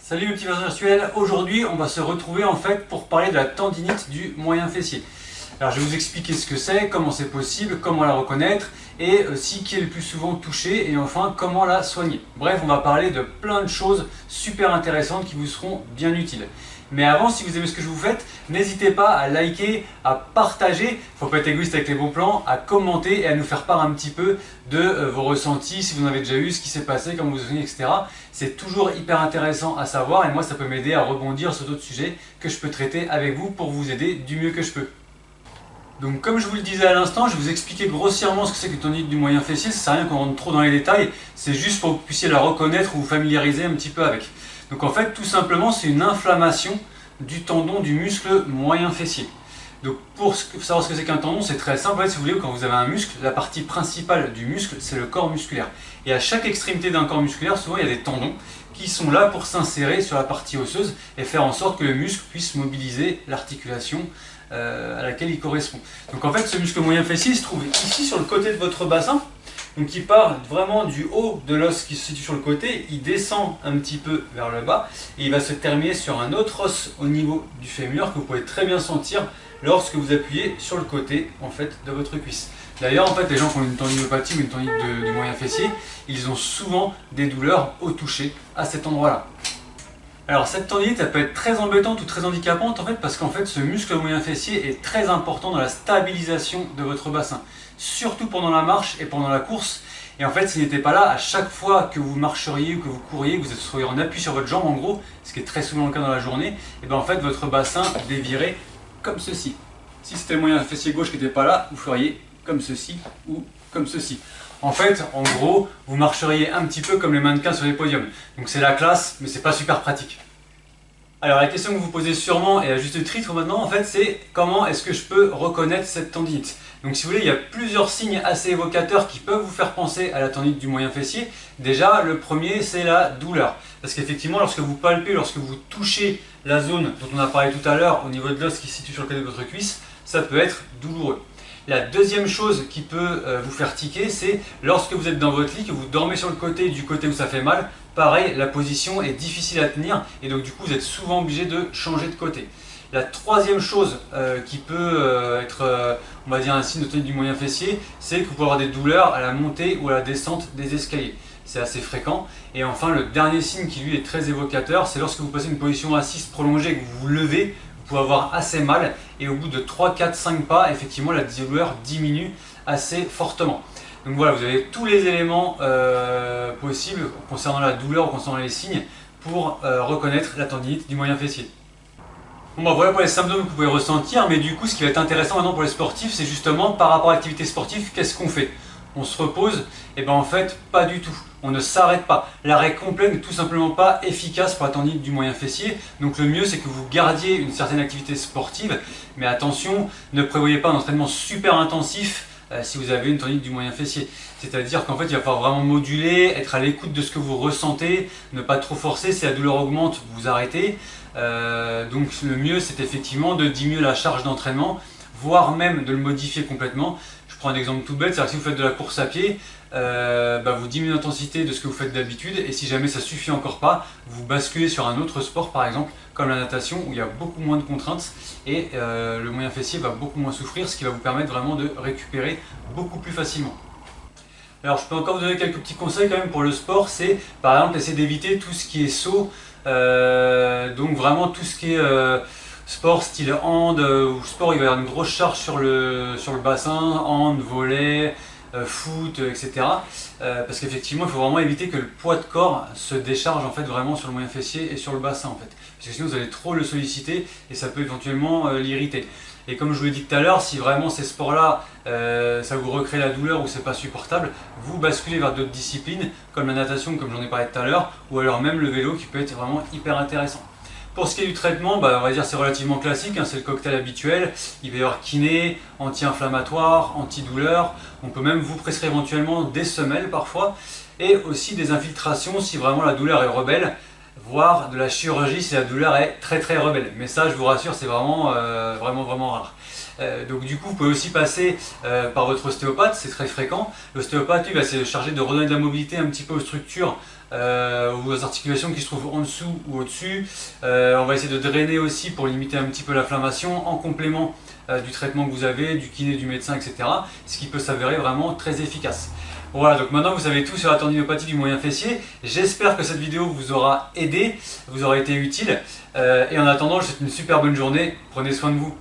Salut mes petits versets virtuels, aujourd'hui on va se retrouver en fait pour parler de la tendinite du moyen fessier. Alors je vais vous expliquer ce que c'est, comment c'est possible, comment la reconnaître et aussi qui est le plus souvent touché et enfin comment la soigner. Bref, on va parler de plein de choses super intéressantes qui vous seront bien utiles. Mais avant, si vous aimez ce que je vous fais, n'hésitez pas à liker, à partager, il ne faut pas être égoïste avec les bons plans, à commenter et à nous faire part un petit peu de vos ressentis, si vous en avez déjà eu, ce qui s'est passé, comment vous vous souvenez, etc. C'est toujours hyper intéressant à savoir et moi ça peut m'aider à rebondir sur d'autres sujets que je peux traiter avec vous pour vous aider du mieux que je peux. Donc comme je vous le disais à l'instant, je vais vous expliquer grossièrement ce que c'est que la tendinite du moyen fessier, ça sert à rien qu'on rentre trop dans les détails, c'est juste pour que vous puissiez la reconnaître ou vous familiariser un petit peu avec. Donc en fait, tout simplement, c'est une inflammation du tendon du muscle moyen fessier. Donc pour savoir ce que c'est qu'un tendon, c'est très simple. En fait, si vous voulez, quand vous avez un muscle, la partie principale du muscle, c'est le corps musculaire. Et à chaque extrémité d'un corps musculaire, souvent il y a des tendons qui sont là pour s'insérer sur la partie osseuse et faire en sorte que le muscle puisse mobiliser l'articulation à laquelle il correspond. Donc en fait, ce muscle moyen fessier il se trouve ici sur le côté de votre bassin. Donc il part vraiment du haut de l'os qui se situe sur le côté, il descend un petit peu vers le bas et il va se terminer sur un autre os au niveau du fémur que vous pouvez très bien sentir lorsque vous appuyez sur le côté en fait de votre cuisse. D'ailleurs en fait les gens qui ont une tendinopathie ou une tendinite du moyen fessier, ils ont souvent des douleurs au toucher à cet endroit-là. Alors cette tendinite elle peut être très embêtante ou très handicapante en fait parce qu'en fait ce muscle moyen fessier est très important dans la stabilisation de votre bassin, surtout pendant la marche et pendant la course. Et en fait s'il n'était pas là, à chaque fois que vous marcheriez ou que vous couriez, que vous seriez en appui sur votre jambe en gros, ce qui est très souvent le cas dans la journée, et bien en fait votre bassin dévierait comme ceci. Si c'était le moyen fessier gauche qui n'était pas là, vous feriez comme ceci ou comme ceci. En fait, en gros, vous marcheriez un petit peu comme les mannequins sur les podiums. Donc c'est la classe, mais c'est pas super pratique. Alors la question que vous vous posez sûrement, et à juste titre maintenant, en fait, c'est comment est-ce que je peux reconnaître cette tendinite? Donc si vous voulez, il y a plusieurs signes assez évocateurs qui peuvent vous faire penser à la tendinite du moyen fessier. Déjà, le premier, c'est la douleur. Parce qu'effectivement, lorsque vous palpez, lorsque vous touchez la zone dont on a parlé tout à l'heure, au niveau de l'os qui se situe sur le côté de votre cuisse, ça peut être douloureux. La deuxième chose qui peut vous faire tiquer, c'est lorsque vous êtes dans votre lit, que vous dormez sur le côté, du côté où ça fait mal, pareil, la position est difficile à tenir et donc du coup vous êtes souvent obligé de changer de côté. La troisième chose qui peut être, on va dire, un signe de tendinite du moyen fessier, c'est que vous pouvez avoir des douleurs à la montée ou à la descente des escaliers. C'est assez fréquent. Et enfin, le dernier signe qui lui est très évocateur, c'est lorsque vous passez une position assise prolongée et que vous vous levez, vous pouvez avoir assez mal et au bout de 3, 4, 5 pas, effectivement la douleur diminue assez fortement. Donc voilà, vous avez tous les éléments possibles concernant la douleur ou concernant les signes pour reconnaître la tendinite du moyen fessier. Bon bah voilà pour les symptômes que vous pouvez ressentir, mais du coup ce qui va être intéressant maintenant pour les sportifs, c'est justement par rapport à l'activité sportive, qu'est-ce qu'on fait? On se repose? Et bien en fait pas du tout, on ne s'arrête pas. L'arrêt complet n'est tout simplement pas efficace pour la tendinite du moyen fessier, donc le mieux c'est que vous gardiez une certaine activité sportive, mais attention, ne prévoyez pas un entraînement super intensif si vous avez une tendinite du moyen fessier. C'est-à-dire qu'en fait il va falloir vraiment moduler, être à l'écoute de ce que vous ressentez, ne pas trop forcer, si la douleur augmente, vous arrêtez. Donc le mieux c'est effectivement de diminuer la charge d'entraînement, voire même de le modifier complètement. Je prends un exemple tout bête, c'est-à-dire que si vous faites de la course à pied, vous diminuez l'intensité de ce que vous faites d'habitude et si jamais ça suffit encore pas, vous basculez sur un autre sport par exemple, comme la natation où il y a beaucoup moins de contraintes et le moyen fessier va beaucoup moins souffrir, ce qui va vous permettre vraiment de récupérer beaucoup plus facilement. Alors je peux encore vous donner quelques petits conseils quand même pour le sport, c'est par exemple essayer d'éviter tout ce qui est saut, donc vraiment tout ce qui est sport style hand, ou sport il va y avoir une grosse charge sur le bassin, hand, volley, foot, etc. Parce qu'effectivement il faut vraiment éviter que le poids de corps se décharge en fait vraiment sur le moyen fessier et sur le bassin en fait. Parce que sinon vous allez trop le solliciter et ça peut éventuellement l'irriter. Et comme je vous l'ai dit tout à l'heure, si vraiment ces sports-là, ça vous recrée la douleur ou c'est pas supportable, vous basculez vers d'autres disciplines comme la natation, comme j'en ai parlé tout à l'heure, ou alors même le vélo qui peut être vraiment hyper intéressant. Pour ce qui est du traitement, on va dire c'est relativement classique, c'est le cocktail habituel. Il va y avoir kiné, anti-inflammatoire, antidouleur. On peut même vous prescrire éventuellement des semelles parfois et aussi des infiltrations si vraiment la douleur est rebelle, voire de la chirurgie si la douleur est très rebelle. Mais ça, je vous rassure, c'est vraiment rare. Donc du coup, vous pouvez aussi passer par votre ostéopathe, c'est très fréquent. L'ostéopathe, lui, va se charger de redonner de la mobilité un petit peu aux structures ou aux articulations qui se trouvent en dessous ou au-dessus. On va essayer de drainer aussi pour limiter un petit peu l'inflammation en complément du traitement que vous avez, du kiné, du médecin, etc. Ce qui peut s'avérer vraiment très efficace. Voilà, donc maintenant vous savez tout sur la tendinopathie du moyen fessier. J'espère que cette vidéo vous aura aidé, vous aura été utile. Et en attendant, je vous souhaite une super bonne journée. Prenez soin de vous.